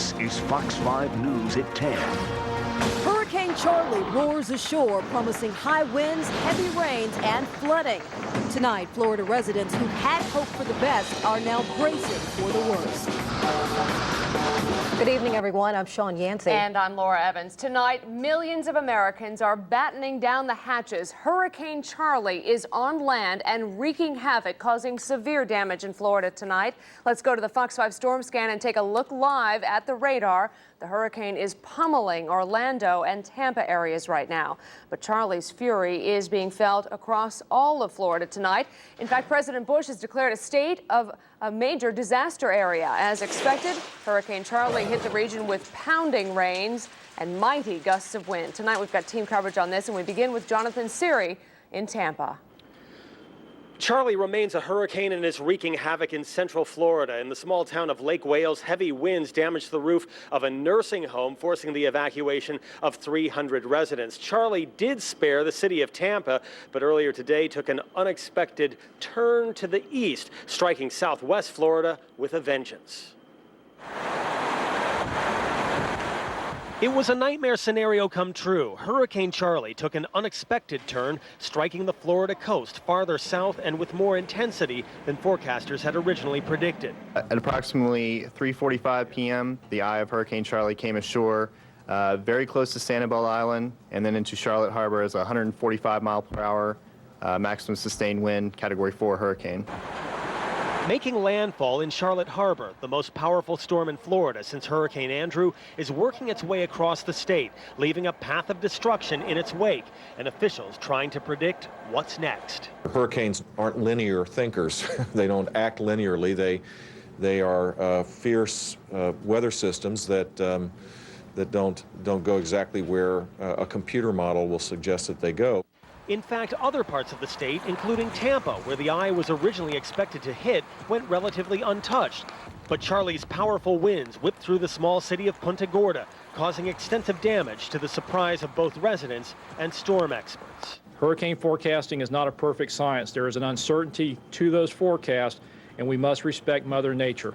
This is Fox 5 News at 10. Hurricane Charley roars ashore, promising high winds, heavy rains, and flooding. Tonight, Florida residents who had hoped for the best are now bracing for the worst. Good evening, everyone. I'm Sean Yancey. And I'm Laura Evans. Tonight, millions of Americans are battening down the hatches. Hurricane Charley is on land and wreaking havoc, causing severe damage in Florida tonight. Let's go to the Fox 5 storm scan and take a look live at the radar. The hurricane is pummeling Orlando and Tampa areas right now. But Charley's fury is being felt across all of Florida tonight. In fact, President Bush has declared a state of a major disaster area. As expected, Hurricane Charley hit the region with pounding rains and mighty gusts of wind. Tonight, we've got team coverage on this, and we begin with Jonathan Siri in Tampa. Charley remains a hurricane and is wreaking havoc in central Florida. In the small town of Lake Wales, heavy winds damaged the roof of a nursing home, forcing the evacuation of 300 residents. Charley did spare the city of Tampa, but earlier today took an unexpected turn to the east, striking southwest Florida with a vengeance. It was a nightmare scenario come true. Hurricane Charley took an unexpected turn, striking the Florida coast farther south and with more intensity than forecasters had originally predicted. At approximately 3:45 p.m., the eye of Hurricane Charley came ashore very close to Sanibel Island and then into Charlotte Harbor as a 145-mile-per-hour maximum sustained wind, Category 4 hurricane. Making landfall in Charlotte Harbor, the most powerful storm in Florida since Hurricane Andrew, is working its way across the state, leaving a path of destruction in its wake, and officials trying to predict what's next. Hurricanes aren't linear thinkers. They don't act linearly. They are fierce weather systems that don't go exactly where a computer model will suggest that they go. In fact, other parts of the state, including Tampa, where the eye was originally expected to hit, went relatively untouched. But Charley's powerful winds whipped through the small city of Punta Gorda, causing extensive damage to the surprise of both residents and storm experts. Hurricane forecasting is not a perfect science. There is an uncertainty to those forecasts, and we must respect Mother Nature.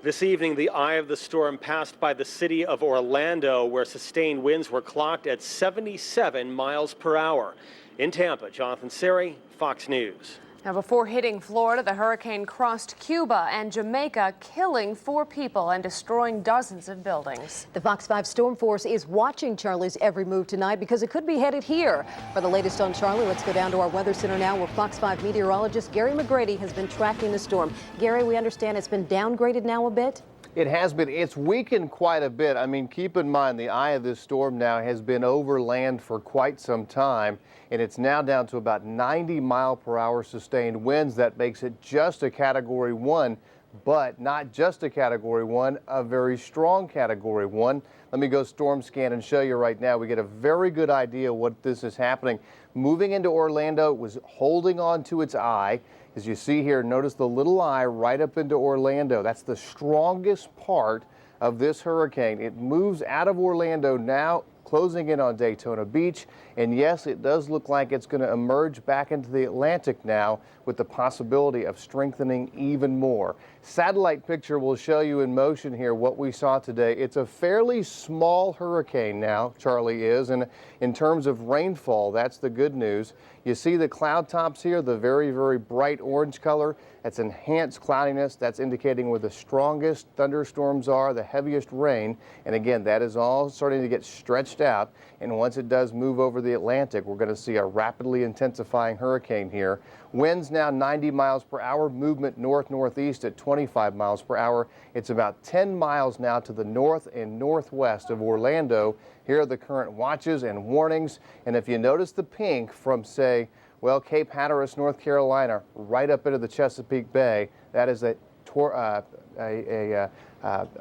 This evening, the eye of the storm passed by the city of Orlando, where sustained winds were clocked at 77 miles per hour. In Tampa, Jonathan Siri, Fox News. Now, before hitting Florida, the hurricane crossed Cuba and Jamaica, killing 4 people and destroying dozens of buildings. The Fox 5 Storm Force is watching Charley's every move tonight because it could be headed here. For the latest on Charley, let's go down to our weather center now, where Fox 5 meteorologist Gary McGrady has been tracking the storm. Gary, we understand it's been downgraded now a bit? It has been. It's weakened quite a bit. I mean, keep in mind the eye of this storm now has been over land for quite some time, and it's now down to about 90-mile-per-hour sustained winds. That makes it just a Category 1, but not just a Category 1, a very strong Category 1. Let me go storm scan and show you right now. We get a very good idea what this is happening. Moving into Orlando, it was holding on to its eye. As you see here, notice the little eye right up into Orlando. That's the strongest part of this hurricane. It moves out of Orlando now, closing in on Daytona Beach. And yes, it does look like it's going to emerge back into the Atlantic now, with the possibility of strengthening even more. Satellite picture will show you in motion here what we saw today. It's a fairly small hurricane now, Charley is, and in terms of rainfall, that's the good news. You see the cloud tops here, the very, very bright orange color. That's enhanced cloudiness. That's indicating where the strongest thunderstorms are, the heaviest rain. And again, that is all starting to get stretched out. And once it does move over the Atlantic, we're going to see a rapidly intensifying hurricane here. Winds now 90 miles per hour, movement north-northeast at 25 miles per hour. It's about 10 miles now to the north and northwest of Orlando. Here are the current watches and warnings. And if you notice the pink from, say, well, Cape Hatteras, North Carolina, right up into the Chesapeake Bay, that is a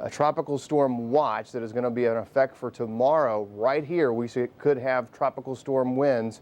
tropical storm watch that is going to be in effect for tomorrow. Right here, we could have tropical storm winds,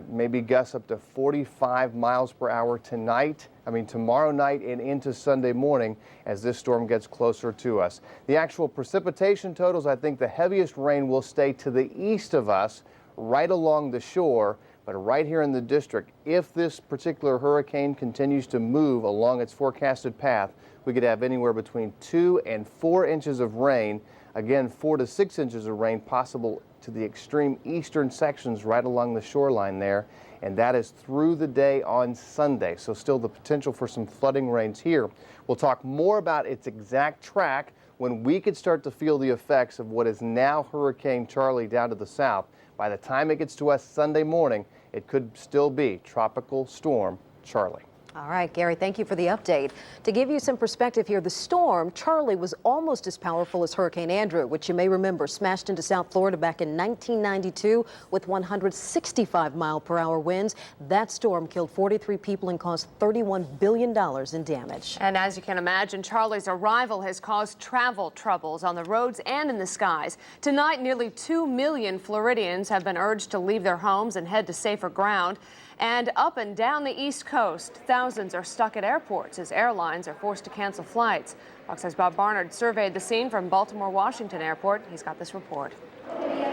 maybe gusts up to 45 miles per hour tomorrow night and into Sunday morning as this storm gets closer to us. The actual precipitation totals, I think the heaviest rain will stay to the east of us, right along the shore, But right here in the district, if this particular hurricane continues to move along its forecasted path, we could have anywhere between 2 and 4 inches of rain. Again, 4 to 6 inches of rain possible to the extreme eastern sections right along the shoreline there. And that is through the day on Sunday. So still the potential for some flooding rains here. We'll talk more about its exact track when we could start to feel the effects of what is now Hurricane Charley down to the south. By the time it gets to us Sunday morning, it could still be Tropical Storm Charley. All right, Gary, thank you for the update. To give you some perspective here, the storm, Charley, was almost as powerful as Hurricane Andrew, which you may remember smashed into South Florida back in 1992 with 165-mile-per-hour winds. That storm killed 43 people and caused $31 billion in damage. And as you can imagine, Charley's arrival has caused travel troubles on the roads and in the skies. Tonight, nearly 2 million Floridians have been urged to leave their homes and head to safer ground. And up and down the East Coast, thousands are stuck at airports as airlines are forced to cancel flights. Fox 5's Bob Barnard surveyed the scene from Baltimore-Washington Airport. He's got this report.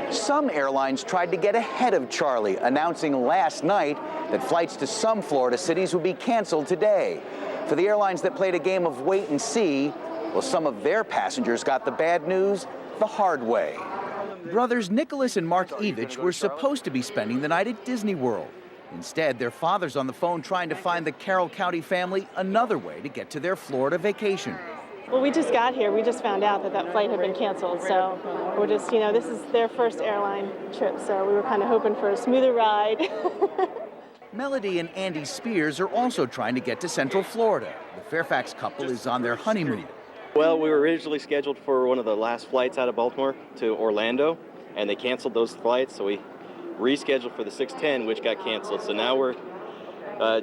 Some airlines tried to get ahead of Charley, announcing last night that flights to some Florida cities would be canceled today. For the airlines that played a game of wait and see, well, some of their passengers got the bad news the hard way. Brothers Nicholas and Mark Evich were supposed to be spending the night at Disney World. Instead, their father's on the phone trying to find the Carroll County family another way to get to their Florida vacation. Well, we just got here. We just found out that that flight had been canceled. So we're just, this is their first airline trip. So we were kind of hoping for a smoother ride. Melody and Andy Spears are also trying to get to Central Florida. The Fairfax couple is on their honeymoon. Well, we were originally scheduled for one of the last flights out of Baltimore to Orlando, and they canceled those flights, so we rescheduled for the 6:10, which got canceled. So now we're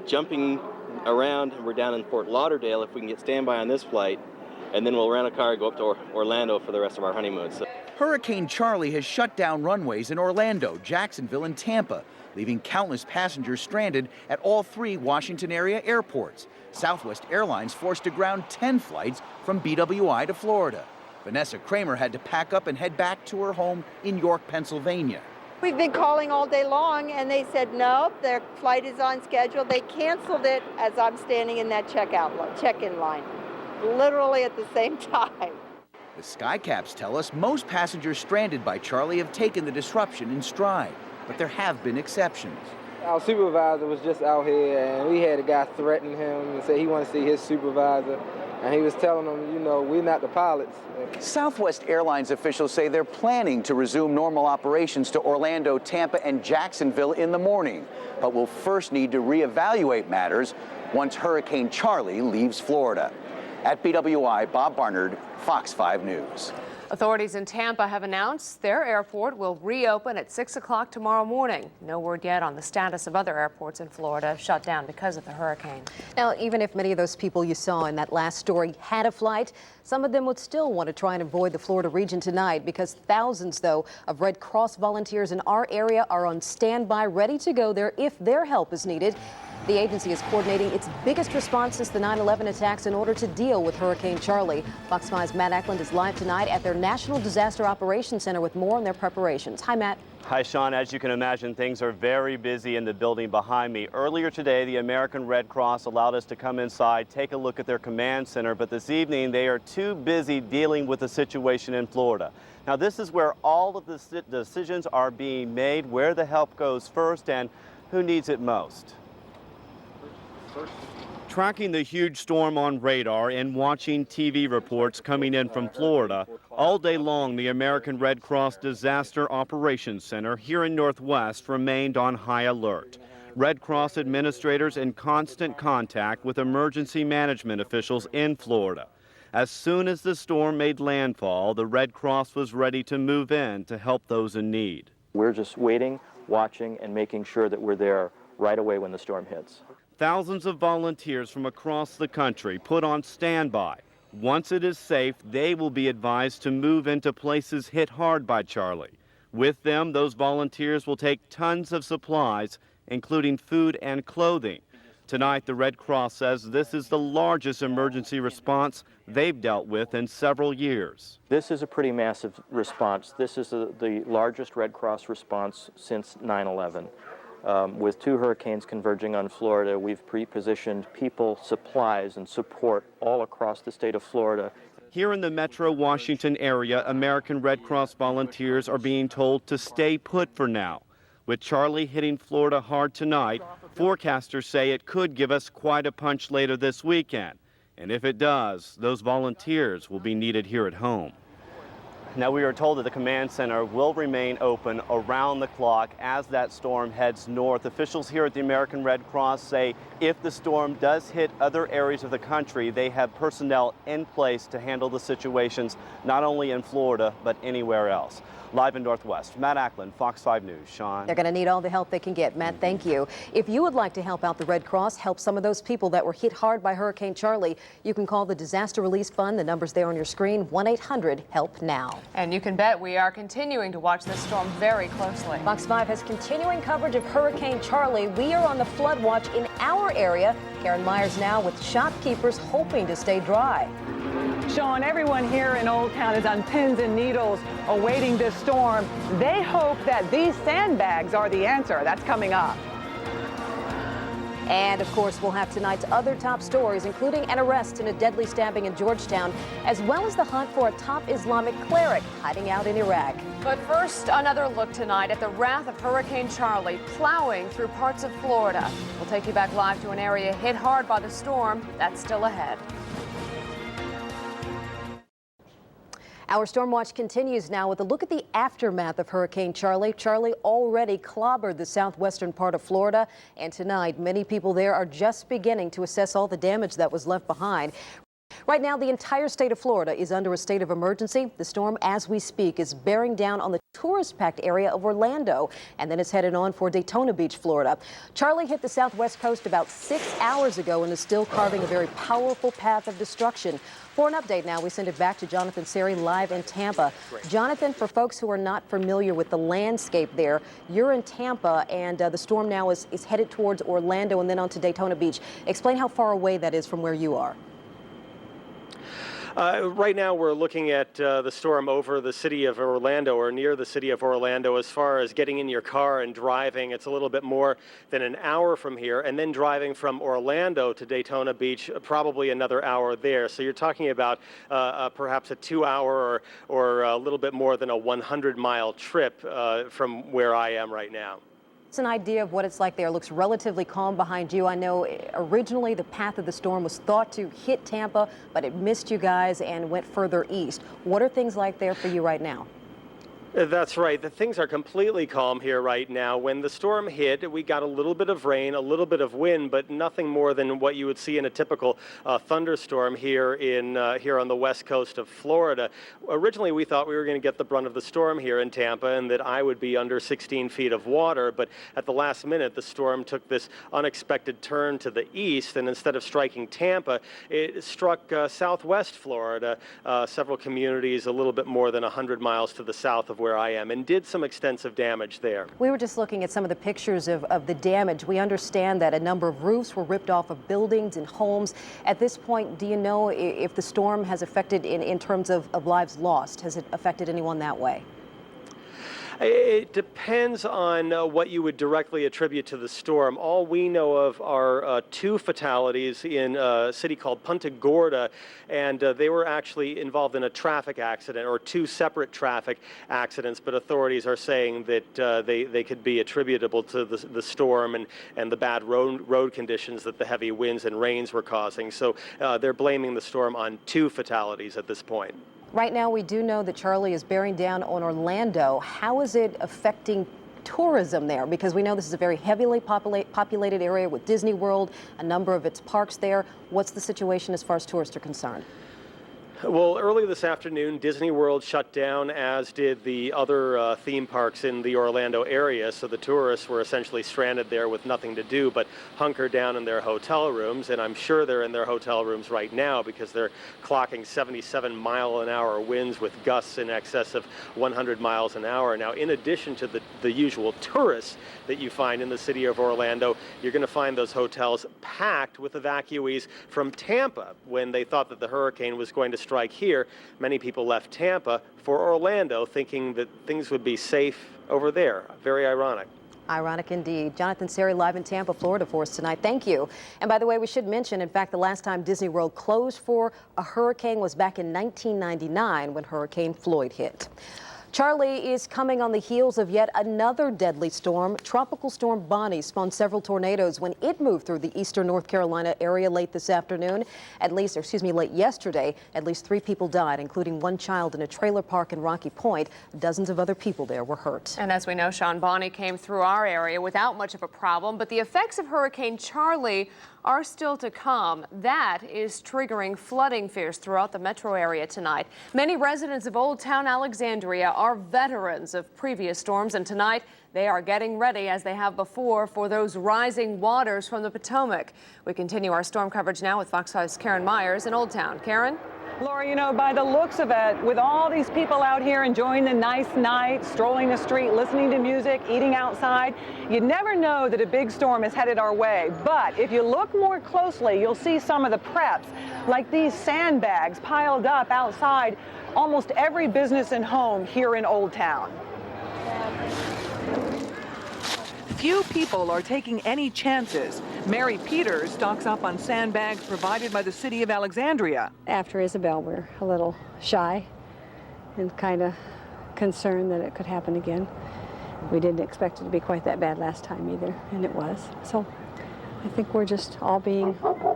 jumping around, and we're down in Fort Lauderdale if we can get standby on this flight, and then we'll rent a car and go up to Orlando for the rest of our honeymoon. So Hurricane Charley has shut down runways in Orlando, Jacksonville, and Tampa, leaving countless passengers stranded at all 3 Washington area airports. Southwest Airlines forced to ground 10 flights from BWI to Florida. Vanessa Kramer had to pack up and head back to her home in York, Pennsylvania. We've been calling all day long, and they said no, their flight is on schedule. They canceled it as I'm standing in that check-in line, literally at the same time. The Skycaps tell us most passengers stranded by Charley have taken the disruption in stride, but there have been exceptions. Our supervisor was just out here, and we had a guy threaten him and say he wanted to see his supervisor, and he was telling him, we're not the pilots. Southwest Airlines officials say they're planning to resume normal operations to Orlando, Tampa, and Jacksonville in the morning, but will first need to reevaluate matters once Hurricane Charley leaves Florida. At BWI, Bob Barnard, Fox 5 News. Authorities in Tampa have announced their airport will reopen at 6 o'clock tomorrow morning. No word yet on the status of other airports in Florida shut down because of the hurricane. Now, even if many of those people you saw in that last story had a flight, some of them would still want to try and avoid the Florida region tonight because thousands, though, of Red Cross volunteers in our area are on standby, ready to go there if their help is needed. The agency is coordinating its biggest response since the 9/11 attacks in order to deal with Hurricane Charley. Fox 5's Matt Eklund is live tonight at their National Disaster Operations Center with more on their preparations. Hi, Matt. Hi, Sean. As you can imagine, things are very busy in the building behind me. Earlier today, the American Red Cross allowed us to come inside, take a look at their command center, but this evening they are too busy dealing with the situation in Florida. Now, this is where all of the decisions are being made, where the help goes first and who needs it most. Tracking the huge storm on radar and watching TV reports coming in from Florida, all day long the American Red Cross Disaster Operations Center here in Northwest remained on high alert. Red Cross administrators in constant contact with emergency management officials in Florida. As soon as the storm made landfall, the Red Cross was ready to move in to help those in need. We're just waiting, watching, and making sure that we're there right away when the storm hits. Thousands of volunteers from across the country put on standby. Once it is safe, they will be advised to move into places hit hard by Charley. With them, those volunteers will take tons of supplies, including food and clothing. Tonight, the Red Cross says this is the largest emergency response they've dealt with in several years. This is a pretty massive response. This is the largest Red Cross response since 9/11. With 2 hurricanes converging on Florida, we've pre-positioned people, supplies, and support all across the state of Florida. Here in the metro Washington area, American Red Cross volunteers are being told to stay put for now. With Charley hitting Florida hard tonight, forecasters say it could give us quite a punch later this weekend. And if it does, those volunteers will be needed here at home. Now, we are told that the command center will remain open around the clock as that storm heads north. Officials here at the American Red Cross say if the storm does hit other areas of the country, they have personnel in place to handle the situations, not only in Florida, but anywhere else. Live in Northwest, Matt Ackland, Fox 5 News. Sean. They're going to need all the help they can get. Matt, thank you. If you would like to help out the Red Cross, help some of those people that were hit hard by Hurricane Charley, you can call the Disaster Release Fund. The number's there on your screen, 1-800-HELP-NOW. And you can bet we are continuing to watch this storm very closely. Fox 5 has continuing coverage of Hurricane Charley. We are on the flood watch in our area. Karen Myers now with shopkeepers hoping to stay dry. Sean, everyone here in Old Town is on pins and needles awaiting this storm. They hope that these sandbags are the answer. That's coming up. And of course, we'll have tonight's other top stories, including an arrest in a deadly stabbing in Georgetown, as well as the hunt for a top Islamic cleric hiding out in Iraq. But first, another look tonight at the wrath of Hurricane Charley plowing through parts of Florida. We'll take you back live to an area hit hard by the storm. That's still ahead. Our storm watch continues now with a look at the aftermath of Hurricane Charley. Charley already clobbered the southwestern part of Florida, and tonight many people there are just beginning to assess all the damage that was left behind. Right now, the entire state of Florida is under a state of emergency. The storm, as we speak, is bearing down on the tourist-packed area of Orlando, and then it's headed on for Daytona Beach, Florida. Charley hit the southwest coast about 6 hours ago and is still carving a very powerful path of destruction. For an update now, we send it back to Jonathan Seri live in Tampa. Jonathan, for folks who are not familiar with the landscape there, you're in Tampa, and the storm now is headed towards Orlando and then on to Daytona Beach. Explain how far away that is from where you are. Right now, we're looking at the storm over the city of Orlando or near the city of Orlando. As far as getting in your car and driving, it's a little bit more than an hour from here. And then driving from Orlando to Daytona Beach, probably another hour there. So you're talking about perhaps a 2-hour or a little bit more than a 100-mile trip from where I am right now. An idea of what it's like there. Looks relatively calm behind you. I know originally the path of the storm was thought to hit Tampa, but it missed you guys and went further east. What are things like there for you right now? That's right. The things are completely calm here right now. When the storm hit, we got a little bit of rain, a little bit of wind, but nothing more than what you would see in a typical thunderstorm here on the west coast of Florida. Originally, we thought we were going to get the brunt of the storm here in Tampa and that I would be under 16 feet of water, but at the last minute, the storm took this unexpected turn to the east, and instead of striking Tampa, it struck southwest Florida, several communities a little bit more than 100 miles to the south of where I am, and did some extensive damage there. We were just looking at some of the pictures of the damage. We understand that a number of roofs were ripped off of buildings and homes. At this point, do you know if the storm has affected in terms of lives lost? Has it affected anyone that way? It depends on what you would directly attribute to the storm. All we know of are 2 fatalities in a city called Punta Gorda, and they were actually involved in a traffic accident, or 2 separate traffic accidents, but authorities are saying that they could be attributable to the storm and the bad road conditions that the heavy winds and rains were causing. So they're blaming the storm on 2 fatalities at this point. Right now, we do know that Charley is bearing down on Orlando. How is it affecting tourism there? Because we know this is a very heavily populated area with Disney World, a number of its parks there. What's the situation as far as tourists are concerned? Well, early this afternoon, Disney World shut down, as did the other theme parks in the Orlando area. So the tourists were essentially stranded there with nothing to do but hunker down in their hotel rooms. And I'm sure they're in their hotel rooms right now because they're clocking 77-mile-an-hour winds with gusts in excess of 100 miles an hour. Now, in addition to the usual tourists that you find in the city of Orlando, you're going to find those hotels packed with evacuees from Tampa. When they thought that the hurricane was going to strike here, many people left Tampa for Orlando, thinking that things would be safe over there. Very ironic. Ironic indeed. Jonathan Seri live in Tampa, Florida for us tonight. Thank you. And by the way, we should mention, in fact, the last time Disney World closed for a hurricane was back in 1999 when Hurricane Floyd hit. Charley is coming on the heels of yet another deadly storm. Tropical Storm Bonnie spawned several tornadoes when it moved through the eastern North Carolina area late this afternoon. Late yesterday, at least 3 people died, including 1 child in a trailer park in Rocky Point. Dozens of other people there were hurt. And as we know, Sean, Bonnie came through our area without much of a problem, but the effects of Hurricane Charley are still to come. That is triggering flooding fears throughout the metro area tonight. Many residents of Old Town Alexandria are veterans of previous storms, and tonight they are getting ready, as they have before, for those rising waters from the Potomac. We continue our storm coverage now with Fox 5's Karen Myers in Old Town. Karen? Laura, you know, by the looks of it, with all these people out here enjoying the nice night, strolling the street, listening to music, eating outside, you never know that a big storm is headed our way. But if you look more closely, you'll see some of the preps, like these sandbags piled up outside almost every business and home here in Old Town. Few people are taking any chances. Mary Peters stocks up on sandbags provided by the city of Alexandria. After Isabel, we're a little shy and kind of concerned that it could happen again. We didn't expect it to be quite that bad last time either, and it was. So I think we're just all being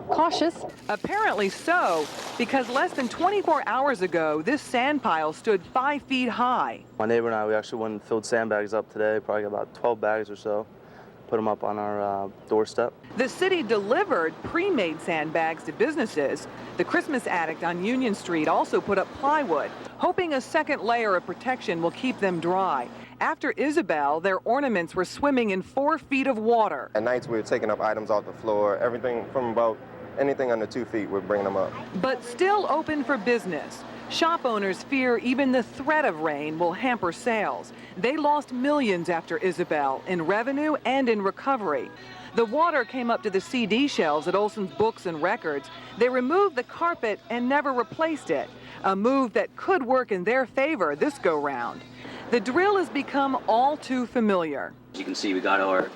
cautious. Apparently so, because less than 24 hours ago, this sand pile stood 5 feet high. My neighbor and I, we actually went and filled sandbags up today, probably about 12 bags or so. Put them up on our doorstep. The city delivered pre-made sandbags to businesses. The Christmas Addict on Union Street also put up plywood, hoping a second layer of protection will keep them dry. After Isabel, their ornaments were swimming in 4 feet of water. At nights, we were taking up items off the floor, everything from about anything under 2 feet, we're bringing them up. But still open for business. Shop owners fear even the threat of rain will hamper sales. They lost millions after Isabel in revenue and in recovery. The water came up to the CD shelves at Olson's Books and Records. They removed the carpet and never replaced it, a move that could work in their favor this go-round. The drill has become all too familiar. As you can see, we got our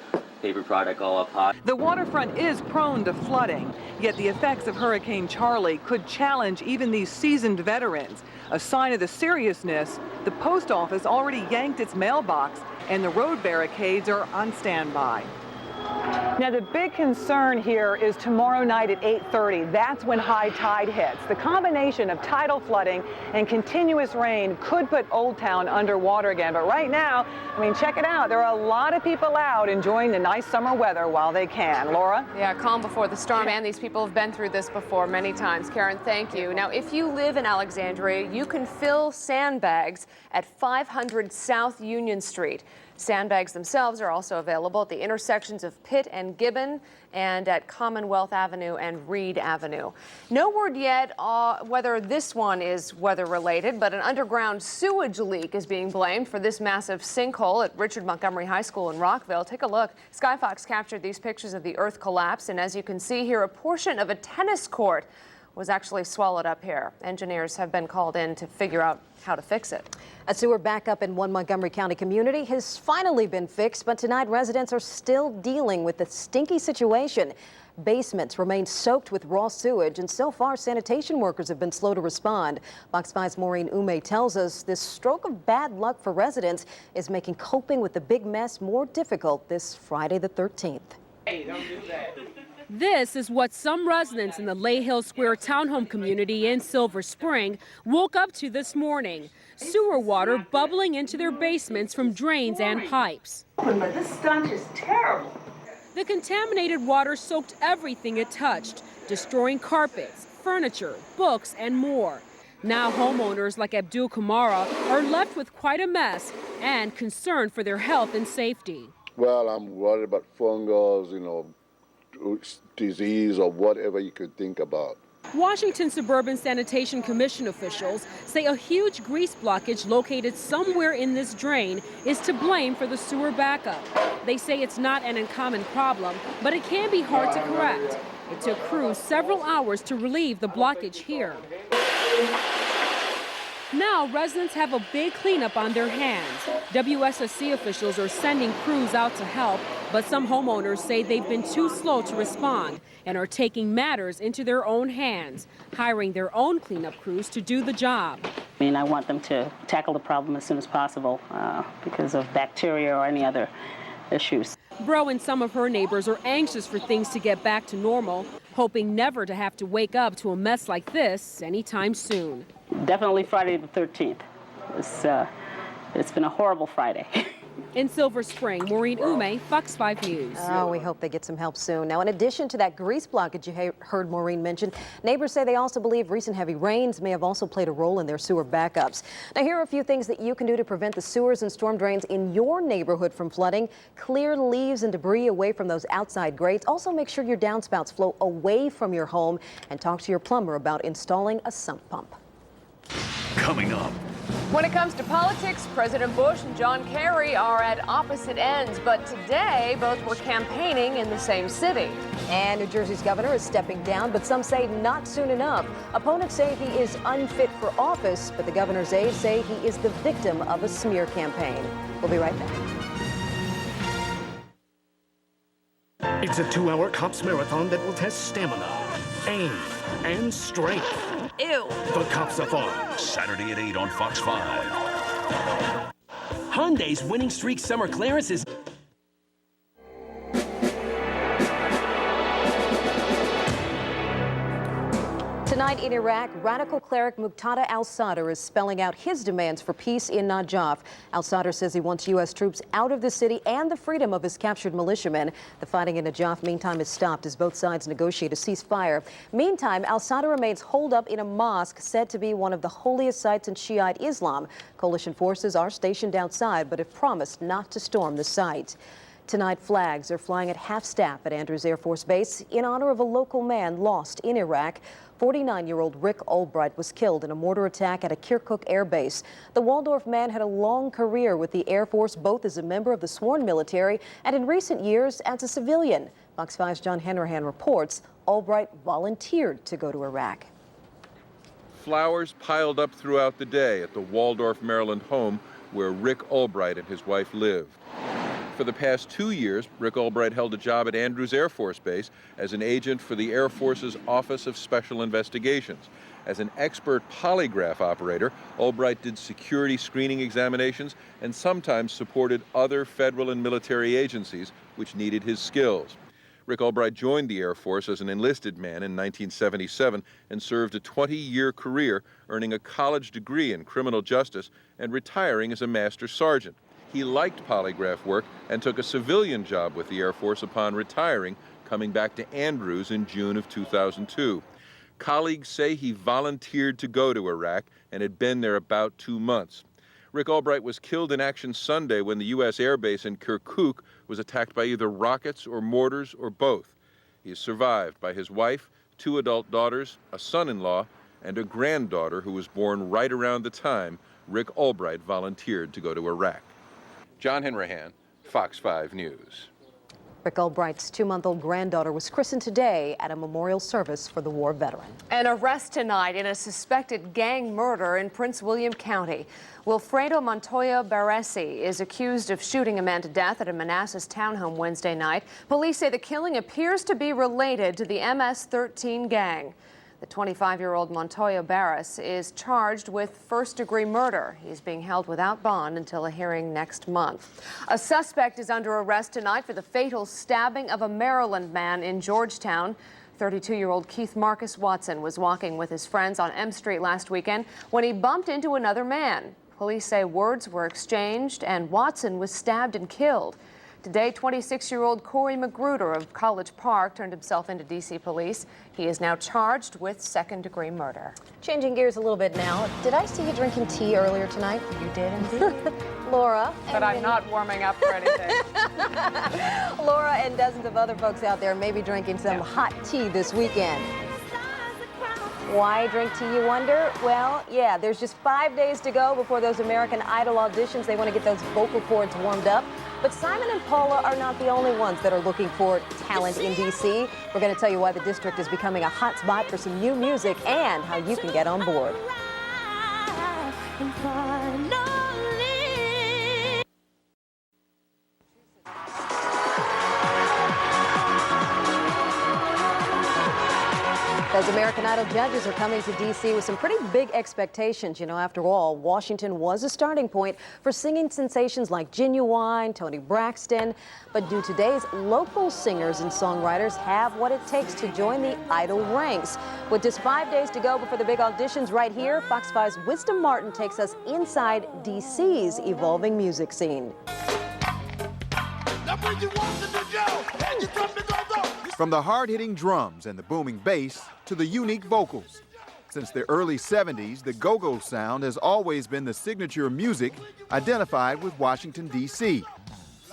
paper product all up high. The waterfront is prone to flooding, yet the effects of Hurricane Charley could challenge even these seasoned veterans. A sign of the seriousness, the post office already yanked its mailbox and the road barricades are on standby. Now, the big concern here is tomorrow night at 8:30. That's when high tide hits. The combination of tidal flooding and continuous rain could put Old Town underwater again. But right now, I mean, check it out. There are a lot of people out enjoying the nice summer weather while they can. Laura? Yeah, calm before the storm, and these people have been through this before many times. Karen, thank you. Now, if you live in Alexandria, you can fill sandbags at 500 South Union Street. Sandbags themselves are also available at the intersections of Pitt and Gibbon and at Commonwealth Avenue and Reed Avenue. No word yet whether this one is weather-related, but an underground sewage leak is being blamed for this massive sinkhole at Richard Montgomery High School in Rockville. Take a look. Sky Fox captured these pictures of the earth collapse, and as you can see here, a portion of a tennis court was actually swallowed up here. Engineers have been called in to figure out how to fix it. A sewer backup in one Montgomery County community has finally been fixed, but tonight residents are still dealing with the stinky situation. Basements remain soaked with raw sewage, and so far sanitation workers have been slow to respond. Fox 5's Maureen Ume tells us this stroke of bad luck for residents is making coping with the big mess more difficult this Friday the 13th. Hey, don't do that. This is what some residents in the Lay Hill Square townhome community in Silver Spring woke up to this morning. Sewer water bubbling into their basements from drains and pipes. But this stench is terrible. The contaminated water soaked everything it touched, destroying carpets, furniture, books, and more. Now homeowners like Abdul Kamara are left with quite a mess and concerned for their health and safety. Well, I'm worried about fungus, disease or whatever you could think about. Washington Suburban Sanitation Commission officials say a huge grease blockage located somewhere in this drain is to blame for the sewer backup. They say it's not an uncommon problem, but it can be hard to correct. It took crews several hours to relieve the blockage here. Now residents have a big cleanup on their hands. WSSC officials are sending crews out to help, but some homeowners say they've been too slow to respond and are taking matters into their own hands, hiring their own cleanup crews to do the job. I mean, I want them to tackle the problem as soon as possible because of bacteria or any other issues. Bro and some of her neighbors are anxious for things to get back to normal, hoping never to have to wake up to a mess like this anytime soon. Definitely Friday the 13th. It's been a horrible Friday. In Silver Spring, Maureen Ume, Fox 5 News. Oh, we hope they get some help soon. Now, in addition to that grease blockage you heard Maureen mention, neighbors say they also believe recent heavy rains may have also played a role in their sewer backups. Now, here are a few things that you can do to prevent the sewers and storm drains in your neighborhood from flooding. Clear leaves and debris away from those outside grates. Also, make sure your downspouts flow away from your home, and talk to your plumber about installing a sump pump. Coming up. When it comes to politics, President Bush and John Kerry are at opposite ends, but today both were campaigning in the same city. And New Jersey's governor is stepping down, but some say not soon enough. Opponents say he is unfit for office, but the governor's aides say he is the victim of a smear campaign. We'll be right back. It's a 2-hour cops marathon that will test stamina, aim, and strength. Ew. The Cops of Fun. Saturday at 8 on Fox 5. Hyundai's winning streak summer clearance is... Tonight in Iraq, radical cleric Muqtada al-Sadr is spelling out his demands for peace in Najaf. Al-Sadr says he wants U.S. troops out of the city and the freedom of his captured militiamen. The fighting in Najaf, meantime, is stopped as both sides negotiate a ceasefire. Meantime, al-Sadr remains holed up in a mosque said to be one of the holiest sites in Shiite Islam. Coalition forces are stationed outside but have promised not to storm the site. Tonight, flags are flying at half-staff at Andrews Air Force Base in honor of a local man lost in Iraq. 49-year-old Rick Albright was killed in a mortar attack at a Kirkuk Air Base. The Waldorf man had a long career with the Air Force, both as a member of the sworn military and in recent years as a civilian. Fox 5's John Henrahan reports Albright volunteered to go to Iraq. Flowers piled up throughout the day at the Waldorf, Maryland home where Rick Albright and his wife lived. For the past 2 years, Rick Albright held a job at Andrews Air Force Base as an agent for the Air Force's Office of Special Investigations. As an expert polygraph operator, Albright did security screening examinations and sometimes supported other federal and military agencies which needed his skills. Rick Albright joined the Air Force as an enlisted man in 1977 and served a 20-year career, earning a college degree in criminal justice and retiring as a master sergeant. He liked polygraph work and took a civilian job with the Air Force upon retiring, coming back to Andrews in June of 2002. Colleagues say he volunteered to go to Iraq and had been there about 2 months. Rick Albright was killed in action Sunday when the U.S. Air Base in Kirkuk was attacked by either rockets or mortars or both. He is survived by his wife, 2 adult daughters, a son-in-law, and a granddaughter who was born right around the time Rick Albright volunteered to go to Iraq. John Henrahan, Fox 5 News. Rick Albright's 2-month-old granddaughter was christened today at a memorial service for the war veteran. An arrest tonight in a suspected gang murder in Prince William County. Wilfredo Montoya Barresi is accused of shooting a man to death at a Manassas townhome Wednesday night. Police say the killing appears to be related to the MS-13 gang. The 25-year-old Montoya Barras is charged with first-degree murder. He's being held without bond until a hearing next month. A suspect is under arrest tonight for the fatal stabbing of a Maryland man in Georgetown. 32-year-old Keith Marcus Watson was walking with his friends on M Street last weekend when he bumped into another man. Police say words were exchanged and Watson was stabbed and killed. Today, 26-year-old Corey Magruder of College Park turned himself into D.C. police. He is now charged with second-degree murder. Changing gears a little bit now. Did I see you drinking tea earlier tonight? You did indeed. Laura. But I'm not warming up for anything. Laura and dozens of other folks out there may be drinking some hot tea this weekend. Why drink tea, you wonder? Well, yeah, there's just 5 days to go before those American Idol auditions. They want to get those vocal cords warmed up. But Simon and Paula are not the only ones that are looking for talent in D.C. We're going to tell you why the district is becoming a hot spot for some new music and how you can get on board. And finally, Those American Idol judges are coming to D.C. with some pretty big expectations. You know, after all, Washington was a starting point for singing sensations like Genuine, Toni Braxton. But do today's local singers and songwriters have what it takes to join the Idol ranks? With just 5 days to go before the big auditions right here, Fox 5's Wisdom Martin takes us inside D.C.'s evolving music scene. From the hard-hitting drums and the booming bass to the unique vocals. Since the early 70s, the go-go sound has always been the signature music identified with Washington, D.C.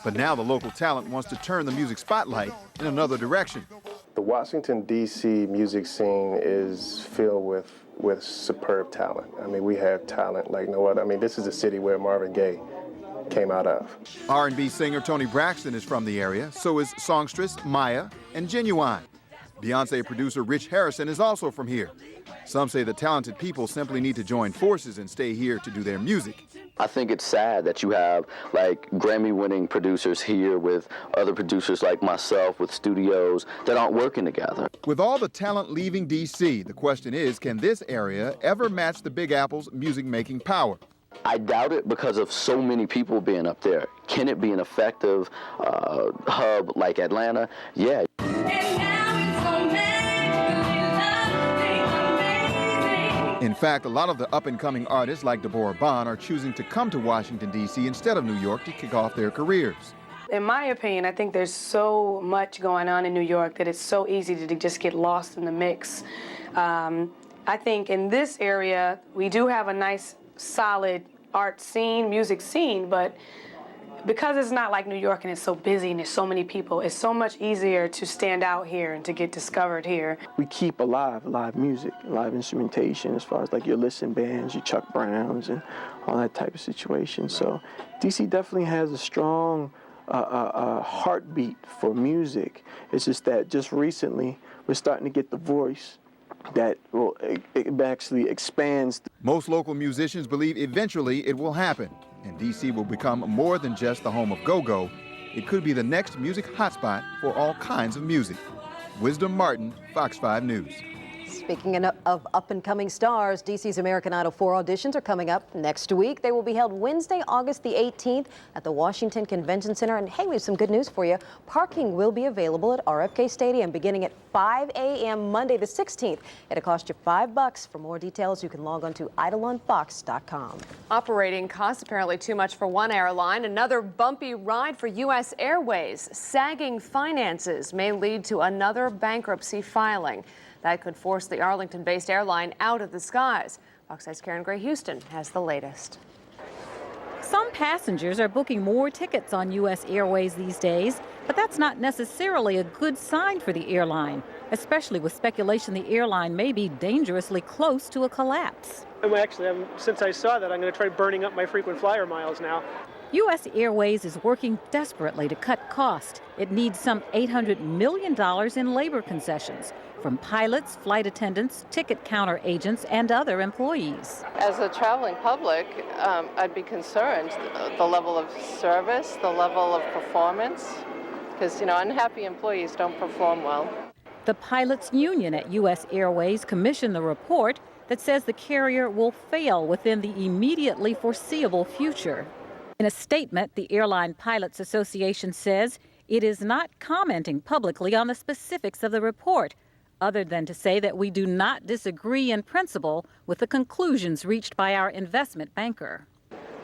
But now the local talent wants to turn the music spotlight in another direction. The Washington, D.C. music scene is filled with superb talent. I mean, we have talent like no other. I mean, this is a city where Marvin Gaye came out of. R&B singer Toni Braxton is from the area, so is songstress Maya and Genuine. Beyonce producer Rich Harrison is also from here. Some say the talented people simply need to join forces and stay here to do their music. I think it's sad that you have like Grammy-winning producers here with other producers like myself with studios that aren't working together. With all the talent leaving D.C., the question is, can this area ever match the Big Apple's music-making power? I doubt it because of so many people being up there. Can it be an effective hub like Atlanta? Yeah. In fact, a lot of the up-and-coming artists like Deborah Bond are choosing to come to Washington, D.C. instead of New York to kick off their careers. In my opinion, I think there's so much going on in New York that it's so easy to just get lost in the mix. I think in this area, we do have a nice, solid art scene, music scene, but because it's not like New York and it's so busy and there's so many people, it's so much easier to stand out here and to get discovered here. We keep alive live music, live instrumentation, as far as like your listen bands, your Chuck Browns, and all that type of situation. So DC definitely has a strong heartbeat for music. It's just that just recently we're starting to get the voice that will it actually expands. Most local musicians believe eventually it will happen, and D.C. will become more than just the home of go-go. It could be the next music hotspot for all kinds of music. Wisdom Martin, Fox 5 News. Speaking of up-and-coming stars, DC's American Idol 4 auditions are coming up next week. They will be held Wednesday, August the 18th at the Washington Convention Center. And hey, we have some good news for you. Parking will be available at RFK Stadium beginning at 5 a.m. Monday the 16th. It'll cost you $5. For more details, you can log on to idolonfox.com. Operating costs apparently too much for one airline. Another bumpy ride for U.S. Airways. Sagging finances may lead to another bankruptcy filing. That could force the Arlington-based airline out of the skies. Fox 5's Karen Gray Houston has the latest. Some passengers are booking more tickets on U.S. Airways these days, but that's not necessarily a good sign for the airline, especially with speculation the airline may be dangerously close to a collapse. Since I saw that, I'm going to try burning up my frequent flyer miles now. U.S. Airways is working desperately to cut costs. It needs some $800 million in labor concessions from pilots, flight attendants, ticket counter agents, and other employees. As a traveling public, I'd be concerned the level of service, the level of performance, because, unhappy employees don't perform well. The pilots union at U.S. Airways commissioned the report that says the carrier will fail within the immediately foreseeable future. In a statement, the Airline Pilots Association says it is not commenting publicly on the specifics of the report, other than to say that we do not disagree in principle with the conclusions reached by our investment banker.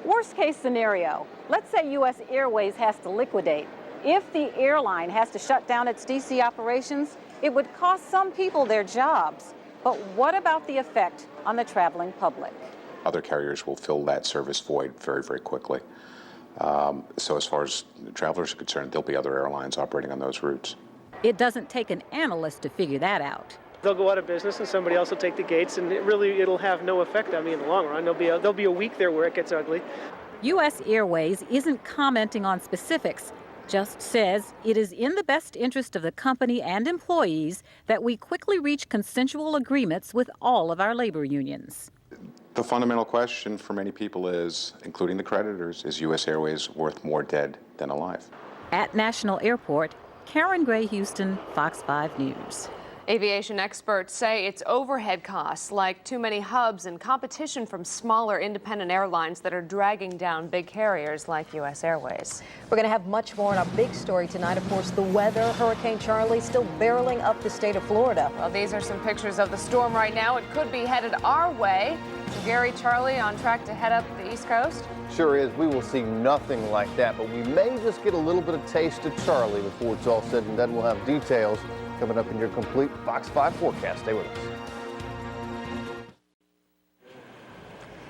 Worst case scenario, let's say U.S. Airways has to liquidate. If the airline has to shut down its D.C. operations, it would cost some people their jobs. But what about the effect on the traveling public? Other carriers will fill that service void very, very quickly. So as far as travelers are concerned, there'll be other airlines operating on those routes. It doesn't take an analyst to figure that out. They'll go out of business and somebody else will take the gates, and it'll have no effect on me in the long run. There'll be a week there where it gets ugly. U.S. Airways isn't commenting on specifics, just says it is in the best interest of the company and employees that we quickly reach consensual agreements with all of our labor unions. The fundamental question for many people is, including the creditors, is U.S. Airways worth more dead than alive? At National Airport, Karen Gray Houston, Fox 5 News. Aviation experts say it's overhead costs, like too many hubs and competition from smaller independent airlines that are dragging down big carriers like U.S. Airways. We're going to have much more in our big story tonight. Of course, the weather, Hurricane Charley still barreling up the state of Florida. Well, these are some pictures of the storm right now. It could be headed our way. Gary, Charley on track to head up the East Coast? Sure is. We will see nothing like that, but we may just get a little bit of taste of Charley before it's all said and done. We'll have details coming up in your complete Fox 5 forecast. Stay with us.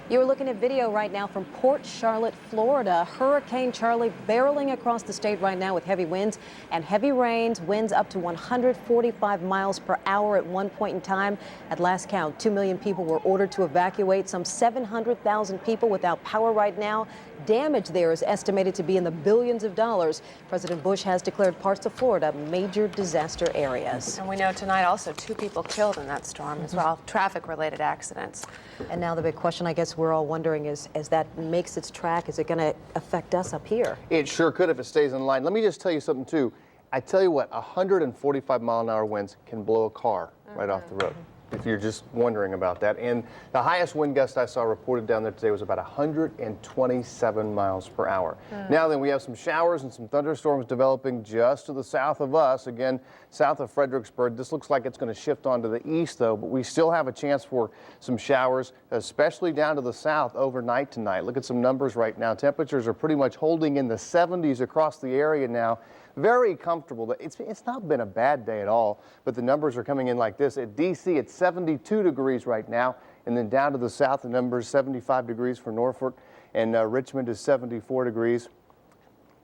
You're looking at video right now from Port Charlotte, Florida. Hurricane Charley barreling across the state right now with heavy winds and heavy rains, winds up to 145 miles per hour at one point in time. At last count, 2 million people were ordered to evacuate, some 700,000 people without power right now. Damage there is estimated to be in the billions of dollars. President Bush has declared parts of Florida major disaster areas. And we know tonight also 2 people killed in that storm as well, traffic-related accidents. And now the big question I guess we're all wondering is, as that makes its track, is it going to affect us up here? It sure could if it stays in line. Let me just tell you something, too. I tell you what, 145-mile-an-hour winds can blow a car right off the road, if you're just wondering about that. And the highest wind gust I saw reported down there today was about 127 miles per hour. Now then, we have some showers and some thunderstorms developing just to the south of us. Again, south of Fredericksburg. This looks like it's going to shift on to the east, though, but we still have a chance for some showers, especially down to the south overnight tonight. Look at some numbers right now. Temperatures are pretty much holding in the 70s across the area now. Very comfortable. It's not been a bad day at all, but the numbers are coming in like this. At D.C., it's 72 degrees right now, and then down to the south, the number is 75 degrees for Norfolk, and Richmond is 74 degrees.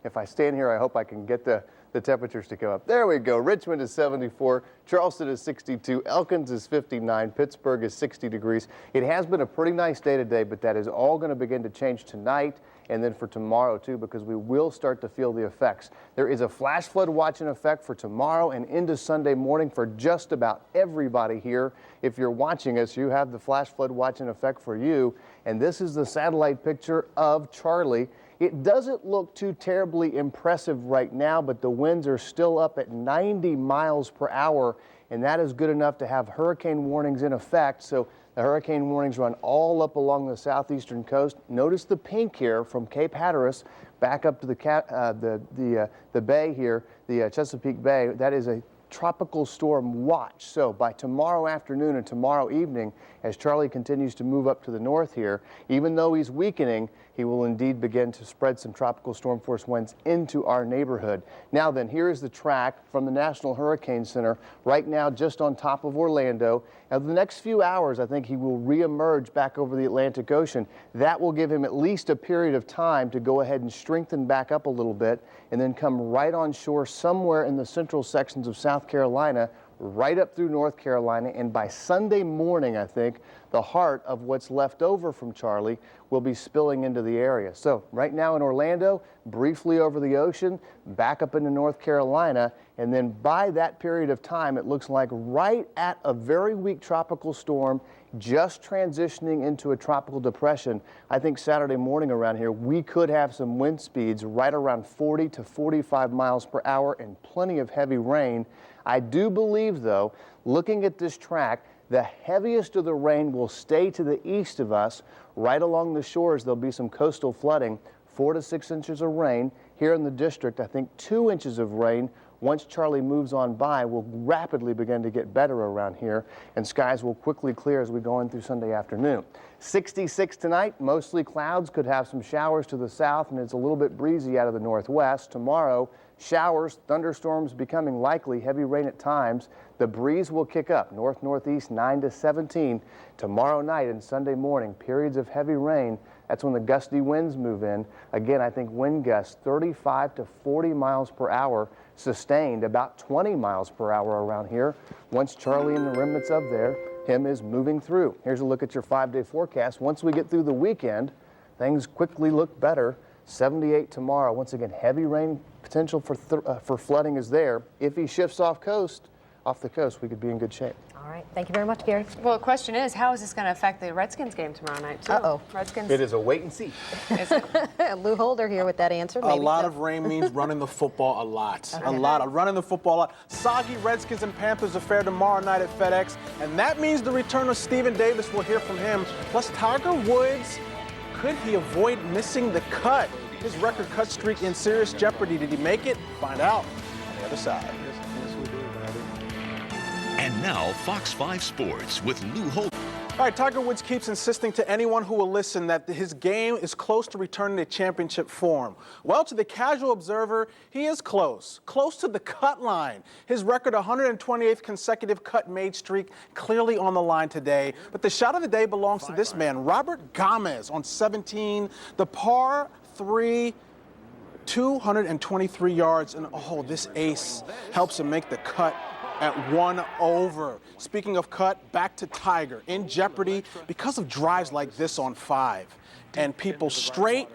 If I stand here, I hope I can get the temperatures to come up. There we go. Richmond is 74, Charleston is 62, Elkins is 59, Pittsburgh is 60 degrees. It has been a pretty nice day today, but that is all going to begin to change tonight and then for tomorrow, too, because we will start to feel the effects. There is a flash flood watch in effect for tomorrow and into Sunday morning for just about everybody here. If you're watching us, you have the flash flood watch in effect for you. And this is the satellite picture of Charley. It doesn't look too terribly impressive right now, but the winds are still up at 90 miles per hour, and that is good enough to have hurricane warnings in effect. So the hurricane warnings run all up along the southeastern coast. Notice the pink here from Cape Hatteras back up to the bay here, the Chesapeake Bay. That is a tropical storm watch. So by tomorrow afternoon and tomorrow evening, as Charley continues to move up to the north here, even though he's weakening, he will indeed begin to spread some tropical storm force winds into our neighborhood. Now then, here is the track from the National Hurricane Center, right now just on top of Orlando. Now, the next few hours, I think he will reemerge back over the Atlantic Ocean. That will give him at least a period of time to go ahead and strengthen back up a little bit and then come right on shore somewhere in the central sections of South Carolina, right up through North Carolina, and by Sunday morning, I think, the heart of what's left over from Charley will be spilling into the area. So right now in Orlando, briefly over the ocean, back up into North Carolina, and then by that period of time, it looks like right at a very weak tropical storm, just transitioning into a tropical depression. I think Saturday morning around here, we could have some wind speeds right around 40 to 45 miles per hour and plenty of heavy rain. I do believe, though, looking at this track, the heaviest of the rain will stay to the east of us. Right along the shores, there'll be some coastal flooding, 4 to 6 inches of rain. Here in the district, I think 2 inches of rain. Once Charley moves on by, will rapidly begin to get better around here, and skies will quickly clear as we go in through Sunday afternoon. 66 tonight, mostly clouds, could have some showers to the south, and it's a little bit breezy out of the northwest. Tomorrow, showers, thunderstorms becoming likely, heavy rain at times. The breeze will kick up, north-northeast 9 to 17. Tomorrow night and Sunday morning, periods of heavy rain. That's when the gusty winds move in. Again, I think wind gusts 35 to 40 miles per hour, sustained about 20 miles per hour around here. Once Charley and the remnants of him is moving through. Here's a look at your 5-day forecast. Once we get through the weekend, things quickly look better. 78 tomorrow. Once again, heavy rain potential for flooding is there. If he shifts off coast, off the coast, we could be in good shape. All right. Thank you very much, Gary. Well, the question is, how is this going to affect the Redskins game tomorrow night, too? Uh-oh. Redskins. It is a wait and see. Lou Holder here with that answer. A lot of rain means running the football a lot. A lot of running the football a lot. Soggy Redskins and Panthers affair tomorrow night at FedEx, and that means the return of Stephen Davis. We'll hear from him. Plus, Tiger Woods, could he avoid missing the cut? His record cut streak in serious jeopardy. Did he make it? Find out on the other side. And now, Fox 5 Sports with Lou Holder. All right, Tiger Woods keeps insisting to anyone who will listen that his game is close to returning to championship form. Well, to the casual observer, he is close to the cut line. His record 128th consecutive cut-made streak clearly on the line today. But the shot of the day belongs to this man, Robert Gomez, on 17, the par 3, 223 yards, and oh, this ace helps him make the cut at 1 over. Speaking of cut, back to Tiger, in jeopardy because of drives like this on 5, and people straight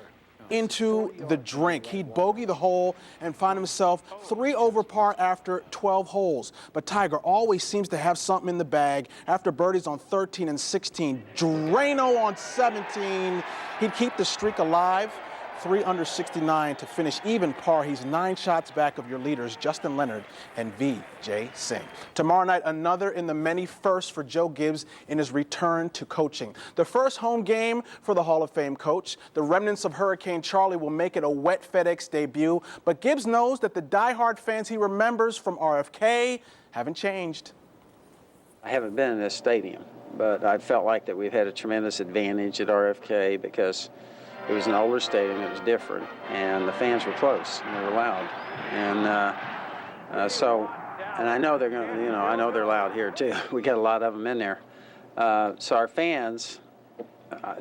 into the drink. He'd bogey the hole and find himself 3 over par after 12 holes. But Tiger always seems to have something in the bag. After birdies on 13 and 16, Drano on 17, he'd keep the streak alive. 3 under 69 to finish even par. He's 9 shots back of your leaders, Justin Leonard and Vijay Singh. Tomorrow night, another in the many firsts for Joe Gibbs in his return to coaching. The first home game for the Hall of Fame coach. The remnants of Hurricane Charley will make it a wet FedEx debut, but Gibbs knows that the diehard fans he remembers from RFK haven't changed. I haven't been in this stadium, but I felt like that we've had a tremendous advantage at RFK because it was an older stadium, it was different, and the fans were close, and they were loud. And and I know they're going to, I know they're loud here too. We got a lot of them in there. So our fans,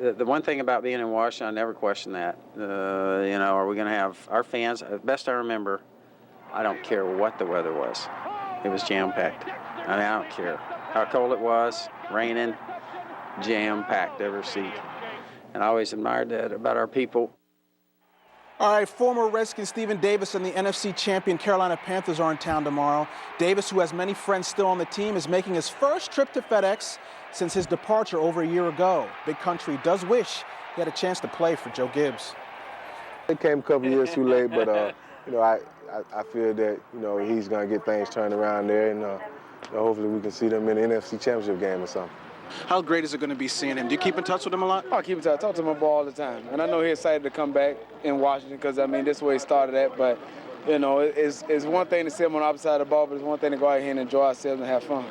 the one thing about being in Washington, I never question that. Are we going to have our fans, best I remember, I don't care what the weather was. It was jam-packed. I mean, I don't care how cold it was, raining, jam-packed every seat. And I always admired that about our people. All right, former Redskin Stephen Davis and the NFC champion Carolina Panthers are in town tomorrow. Davis, who has many friends still on the team, is making his first trip to FedEx since his departure over a year ago. Big Country does wish he had a chance to play for Joe Gibbs. It came a couple years too late, but I feel that he's going to get things turned around there, and hopefully we can see them in the NFC Championship game or something. How great is it going to be seeing him? Do you keep in touch with him a lot? I keep in touch. I talk to him all the time. And I know he's excited to come back in Washington because, this is where he started at. But, it's one thing to see him on the opposite side of the ball, but it's one thing to go out here and enjoy ourselves and have fun.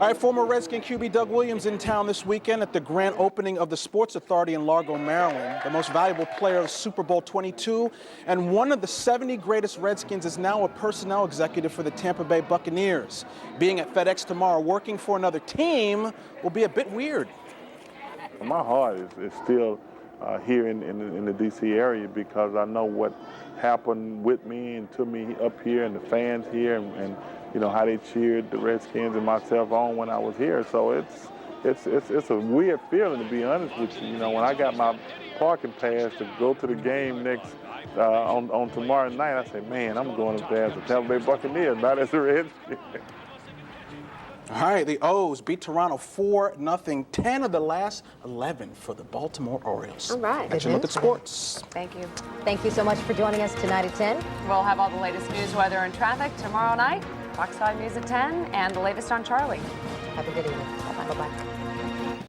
All right, former Redskin QB Doug Williams in town this weekend at the grand opening of the Sports Authority in Largo, Maryland. The most valuable player of Super Bowl 22 and one of the 70 greatest Redskins is now a personnel executive for the Tampa Bay Buccaneers. Being at FedEx tomorrow working for another team will be a bit weird. My heart is still here in the D.C. area because I know what happened with me and to me up here and the fans here and how they cheered the Redskins and myself on when I was here. So it's a weird feeling, to be honest with you. When I got my parking pass to go to the game next on tomorrow night, I said, man, I'm going up there as a Tampa Bay Buccaneer, not as a Redskin. All right, the O's beat Toronto 4-0, 10 of the last 11 for the Baltimore Orioles. All right. That's your look at sports. Thank you. Thank you so much for joining us tonight at 10. We'll have all the latest news, weather, and traffic tomorrow night. Fox 5 News at 10, and the latest on Charlie. Have a good evening. Bye-bye.